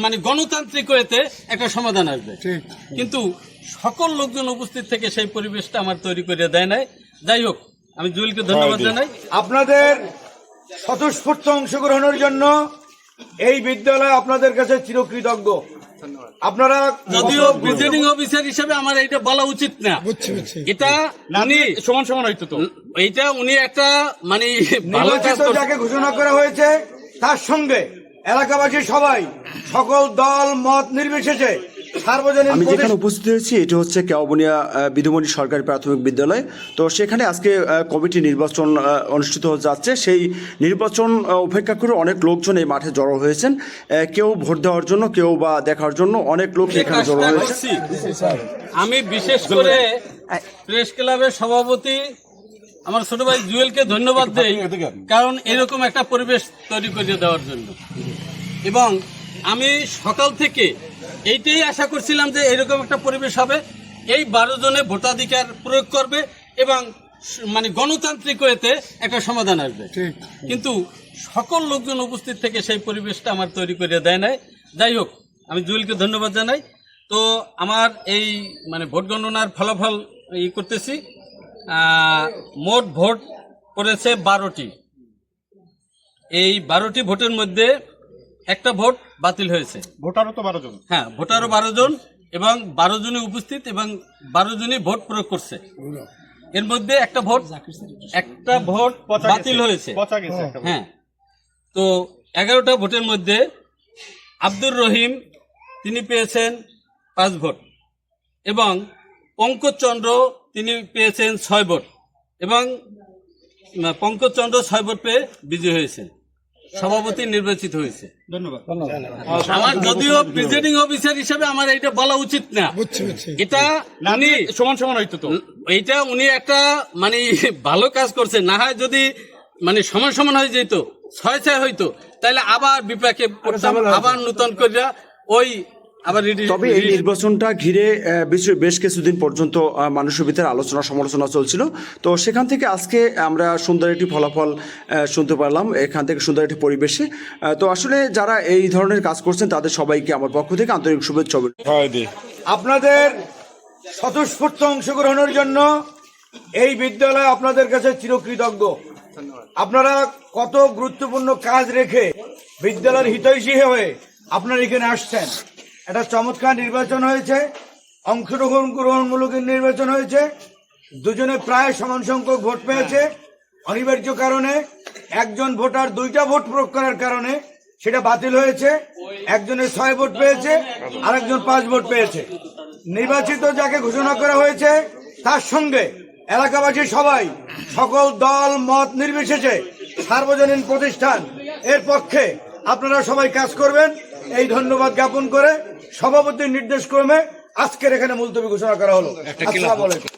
মানে গণতান্ত্রিক ওয়েতে একটা সমাধান আসবে। কিন্তু সকল লোকজন উপস্থিত থেকে সেই পরিবেশটা আমার তৈরি করে দেয় নাই। যাই হোক, আমি জুয়েলকে ধন্যবাদ জানাই। আপনাদের স্বতঃস্ফূর্ত অংশগ্রহণের জন্য এই বিদ্যালয় আপনাদের কাছে চিরকৃতজ্ঞ। আপনারা যদিও প্রিজাইডিং অফিসার হিসেবে আমার এটা বলা উচিত না, এটা উনি সমান সমান হইতো তো, এইটা উনি একটা মানে নির্বাচিত যাকে ঘোষণা করা হয়েছে তার সঙ্গে এলাকাবাসী সবাই সকল দল মত নির্বিশেষে সার্বজনীন আমি যেখানে উপস্থিত হয়েছি এটি হচ্ছে কেওবনিয়া বিধুমণি সরকারি প্রাথমিক বিদ্যালয়। তো সেখানে আজকে কমিটি নির্বাচন অনুষ্ঠিত হতে যাচ্ছে। সেই নির্বাচন উপেক্ষা করে অনেক লোকজন এই মাঠে জড়ো হয়েছেন, কেউ ভোট দেওয়ার জন্য, কেউ বা দেখার জন্য অনেক লোক এখানে জড়ো হয়েছে। আমি বিশেষ করে প্রেস ক্লাবের সভাপতি আমার ছোট ভাই জুয়েলকে ধন্যবাদ দেই, কারণ এরকম একটা পরিবেশ তৈরি করে দেওয়ার জন্য। এবং আমি সকাল থেকে এইটাই আশা করছিলাম যে এরকম একটা পরিবেশ হবে, এই 12 জনে ভোটাধিকার প্রয়োগ করবে এবং মানে গণতান্ত্রিক ওয়েতে একটা সমাধান আসবে। কিন্তু সকল লোকজন উপস্থিত থেকে সেই পরিবেশটা আমার তৈরি করে দেয় নাই। যাই হোক, আমি জুয়েলকে ধন্যবাদ জানাই। তো আমার এই মানে ভোট গণনার ফলাফল করতেছি। মোট ভোট পড়েছে 12টি। এই 12টি ভোটের মধ্যে একটা ভোট বাতিল হয়েছে। ভোটারও তো 12 জন। হ্যাঁ, ভোটারও 12 জন এবং 12 জনই উপস্থিত এবং 12 জনই ভোট প্রয়োগ করছে। এর মধ্যে একটা ভোট বাতিল হয়েছে। হ্যাঁ, তো 11টা ভোটের মধ্যে আব্দুর রহিম তিনি পেয়েছেন 5 ভোট এবং পঙ্কজ চন্দ্র তিনি পেয়েছেন 6 ভোট এবং পঙ্কজ চন্দ্র 6 ভোট পেয়ে বিজয়ী হয়েছে, সভাপতি নির্বাচিত হয়েছে। ধন্যবাদ। আমার যদিও প্রিজাইডিং অফিসার হিসেবে আমার এটা বলা উচিত না, এটা উনি সমান সমান হইতো তো, এইটা উনি একটা মানে ভালো কাজ করছে। না হয় যদি মানে সমান সমান হয়ে যেত, 6-6 হইতো, তাহলে আবার বিপাকে পড়তাম, আবার নতুন করে ওই আবার। তবে এই নির্বাচনটা ঘিরে বেশ কিছুদিন পর্যন্ত মানুষের ভিতরে আলোচনা সমালোচনা চলছিল। তো সেখান থেকে আজকে আমরা সুন্দর একটি ফলাফল শুনতে পারলাম, এখান থেকে সুন্দর একটি পরিবেশে। তো আসলে যারা এই ধরনের কাজ করছেন তাদের সবাইকে আমার পক্ষ থেকে আন্তরিক শুভেচ্ছা। আপনাদের স্বতঃস্ফূর্ত অংশগ্রহণের জন্য এই বিদ্যালয় আপনাদের কাছে চিরকৃতজ্ঞ। আপনারা কত গুরুত্বপূর্ণ কাজ রেখে বিদ্যালয়ের হিতৈষী হয়ে আপনারা এখানে আসছেন। একটা চমৎকার নির্বাচন হয়েছে, অংশগ্রহণমূলক নির্বাচন হয়েছে। দুজনে প্রায় সমান সংখ্যক ভোট পেয়েছে। অনিবার্য কারণে একজন ভোটার 2টা ভোট প্রয়োগ করার কারণে সেটা বাতিল হয়েছে। একজনের 6 ভোট পেয়েছে, আরেকজন 5 ভোট পেয়েছে। নির্বাচিত যাকে ঘোষণা করা হয়েছে তার সঙ্গে এলাকাবাসী সবাই সকল দল মত নির্বিশেষে সার্বজনীন প্রতিষ্ঠান এর পক্ষে আপনারা সবাই কাজ করবেন, এই ধন্যবাদ জ্ঞাপন করে সভাপতির নির্দেশ ক্রমে আজকের এখানে মুলতবি ঘোষণা করা হলো। আসসালামু আলাইকুম।